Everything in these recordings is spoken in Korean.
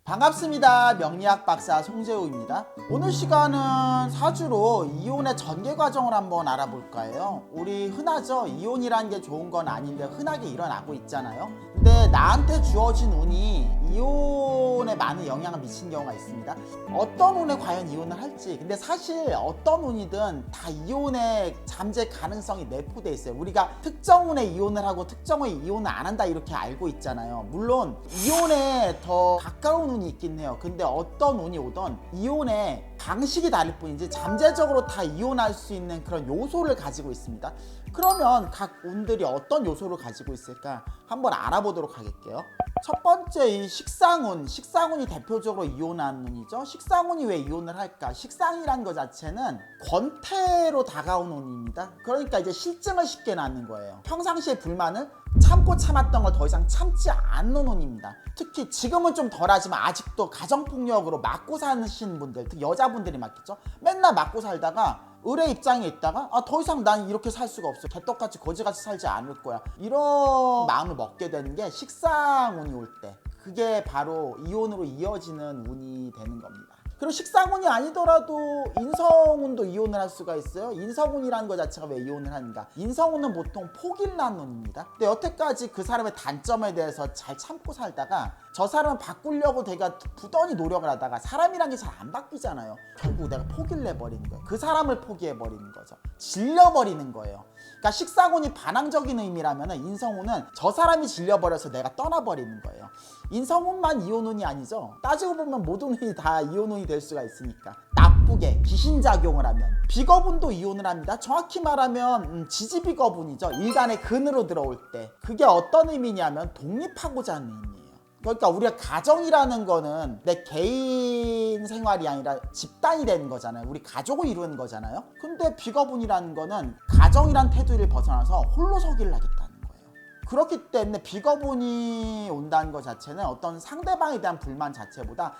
반갑습니다. 명리학 박사 송재우입니다. 오늘 시간은 사주로 이혼의 전개 과정을 한번 알아볼까 해요. 우리 흔하죠? 이혼이라는 게 좋은 건 아닌데 흔하게 일어나고 있잖아요. 근데 나한테 주어진 운이 이혼에 많은 영향을 미친 경우가 있습니다. 어떤 운에 과연 이혼을 할지, 근데 사실 어떤 운이든 다 이혼의 잠재 가능성이 내포돼 있어요. 우리가 특정 운에 이혼을 하고 특정 운에 이혼을 안 한다 이렇게 알고 있잖아요. 물론 이혼에 더 가까운 운이 있긴 해요. 근데 어떤 운이 오던 이혼의 방식이 다를 뿐이지 잠재적으로 다 이혼할 수 있는 그런 요소를 가지고 있습니다. 그러면 각 운들이 어떤 요소를 가지고 있을까 한번 알아보도록 하겠게요. 첫 번째, 이 식상운이 대표적으로 이혼하는 운이죠. 식상운이 왜 이혼을 할까? 식상이란 것 자체는 권태로 다가온 운입니다. 그러니까 이제 실증을 쉽게 낳는 거예요. 평상시에 불만을 참고 참았던 걸 더 이상 참지 않는 운입니다. 특히 지금은 좀 덜하지만 아직도 가정폭력으로 맞고 사시는 분들, 특히 여자분들이 맞겠죠. 맨날 맞고 살다가 을의 입장에 있다가 더 이상 난 이렇게 살 수가 없어, 개떡같이 거지같이 살지 않을 거야, 이런 마음을 먹게 되는 게 식상운이 올 때, 그게 바로 이혼으로 이어지는 운이 되는 겁니다. 그리고 식상운이 아니더라도 인성운도 이혼을 할 수가 있어요. 인성운이라는 것 자체가 왜 이혼을 하는가? 인성운은 보통 포기를 하는 운입니다. 근데 여태까지 그 사람의 단점에 대해서 잘 참고 살다가 저 사람을 바꾸려고 내가 부단히 노력을 하다가 사람이란 게 잘 안 바뀌잖아요. 결국 내가 포기를 해버리는 거예요. 그 사람을 포기해버리는 거죠. 질려버리는 거예요. 그러니까 식상운이 반항적인 의미라면 인성운은 저 사람이 질려버려서 내가 떠나버리는 거예요. 인성운만 이혼운이 아니죠. 따지고 보면 모든 운이 다 이혼운이 될 수가 있으니까. 나쁘게 귀신작용을 하면 비겁운도 이혼을 합니다. 정확히 말하면 지지비겁운이죠. 일간의 근으로 들어올 때. 그게 어떤 의미냐면 독립하고자 하는 의미예요. 그러니까 우리가 가정이라는 거는 내 개인 생활이 아니라 집단이 되는 거잖아요. 우리 가족을 이루는 거잖아요. 근데 비거분이라는 거는 가정이란 테두리를 벗어나서 홀로 서기를 하겠다는 거예요. 그렇기 때문에 비거분이 온다는 것 자체는 어떤 상대방에 대한 불만 자체보다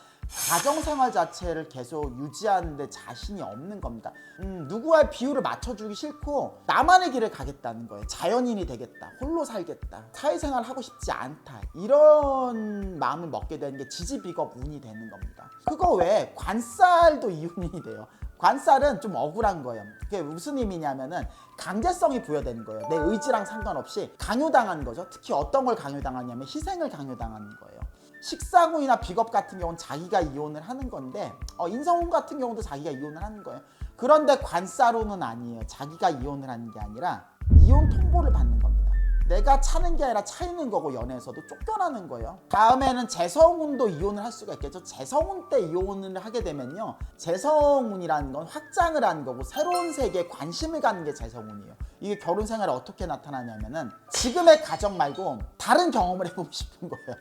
가정생활 자체를 계속 유지하는 데 자신이 없는 겁니다. 누구와의 비율을 맞춰주기 싫고 나만의 길을 가겠다는 거예요. 자연인이 되겠다, 홀로 살겠다, 사회생활 하고 싶지 않다, 이런 마음을 먹게 되는 게 지지비겁 운이 되는 겁니다. 그거 외에 관살도 이운이 돼요. 관살은 좀 억울한 거예요. 그게 무슨 의미냐면은 강제성이 부여되는 거예요. 내 의지랑 상관없이 강요당하는 거죠. 특히 어떤 걸 강요당하냐면 희생을 강요당하는 거예요. 식상운이나 비겁 같은 경우는 자기가 이혼을 하는 건데 인성운 같은 경우도 자기가 이혼을 하는 거예요. 그런데 관살운은 아니에요. 자기가 이혼을 하는 게 아니라 이혼 통보를 받는 겁니다. 내가 차는 게 아니라 차이는 거고, 연애에서도 쫓겨나는 거예요. 다음에는 재성운도 이혼을 할 수가 있겠죠. 재성운 때 이혼을 하게 되면요, 재성운이라는 건 확장을 하는 거고 새로운 세계에 관심을 갖는 게 재성운이에요. 이게 결혼 생활에 어떻게 나타나냐면은 지금의 가정 말고 다른 경험을 해보고 싶은 거예요.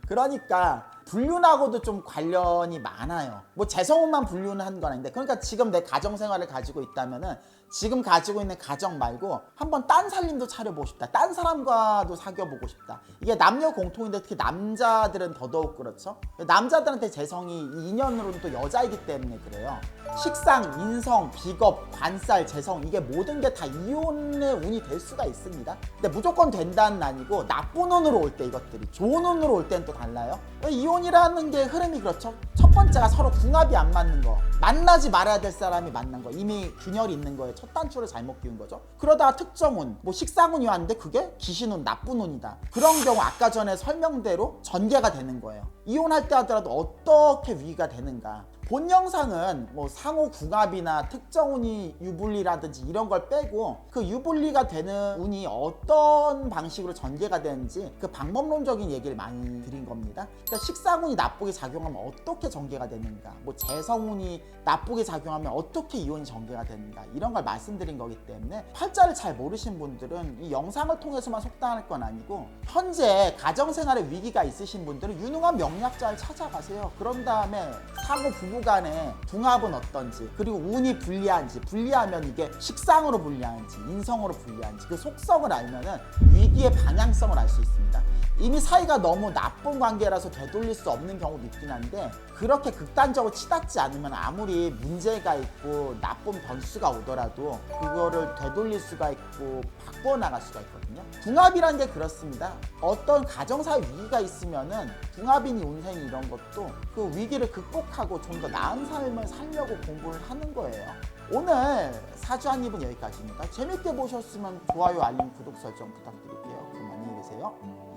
그러니까 불륜하고도 좀 관련이 많아요. 뭐 재성운만 불륜을 하는 건 아닌데, 그러니까 지금 내 가정생활을 가지고 있다면은 지금 가지고 있는 가정 말고 한번 딴 살림도 차려보고 싶다, 딴 사람과도 사귀어보고 싶다. 이게 남녀 공통인데 특히 남자들은 더더욱 그렇죠. 남자들한테 재성이 인연으로는 또 여자이기 때문에 그래요. 식상, 인성, 비겁, 관살, 재성, 이게 모든 게 다 이혼의 운이 될 수가 있습니다. 근데 무조건 된다는 아니고 나쁜 운으로 올 때, 이것들이 좋은 운으로 올 때는 또 달라요. 이혼이라는 게 흐름이 그렇죠. 첫 번째가 서로 궁합이 안 맞는 거, 만나지 말아야 될 사람이 만난 거, 이미 균열이 있는 거예요. 첫 단추를 잘못 끼운 거죠. 그러다가 특정운, 뭐 식상운이 왔는데 그게 귀신운, 나쁜 운이다. 그런 경우 아까 전에 설명대로 전개가 되는 거예요. 이혼할 때 하더라도 어떻게 위기가 되는가. 본 영상은 뭐 상호 궁합이나 특정 운이 유불리라든지 이런 걸 빼고 그 유불리가 되는 운이 어떤 방식으로 전개가 되는지 그 방법론적인 얘기를 많이 드린 겁니다. 그러니까 식상운이 나쁘게 작용하면 어떻게 전개가 되는가, 뭐 재성운이 나쁘게 작용하면 어떻게 이혼이 전개가 되는가, 이런 걸 말씀드린 거기 때문에 팔자를 잘 모르신 분들은 이 영상을 통해서만 속단할 건 아니고 현재 가정생활에 위기가 있으신 분들은 유능한 명리학자를 찾아가세요. 그런 다음에 상호 부부 간의 궁합은 어떤지, 그리고 운이 불리한지, 불리하면 이게 식상으로 불리한지 인성으로 불리한지 그 속성을 알면은 위기의 방향성을 알 수 있습니다. 이미 사이가 너무 나쁜 관계라서 되돌릴 수 없는 경우도 있긴 한데, 그렇게 극단적으로 치닫지 않으면 아무리 문제가 있고 나쁜 변수가 오더라도 그거를 되돌릴 수가 있고 바꿔 나갈 수가 있거든요. 거거든요. 궁합이란 게 그렇습니다. 어떤 가정사 위기가 있으면은 궁합인 운생 이런 것도 그 위기를 극복하고 좀 더 나은 삶을 살려고 공부를 하는 거예요. 오늘 사주 한입은 여기까지입니다. 재밌게 보셨으면 좋아요, 알림, 구독 설정 부탁드릴게요. 그럼 안녕히 계세요.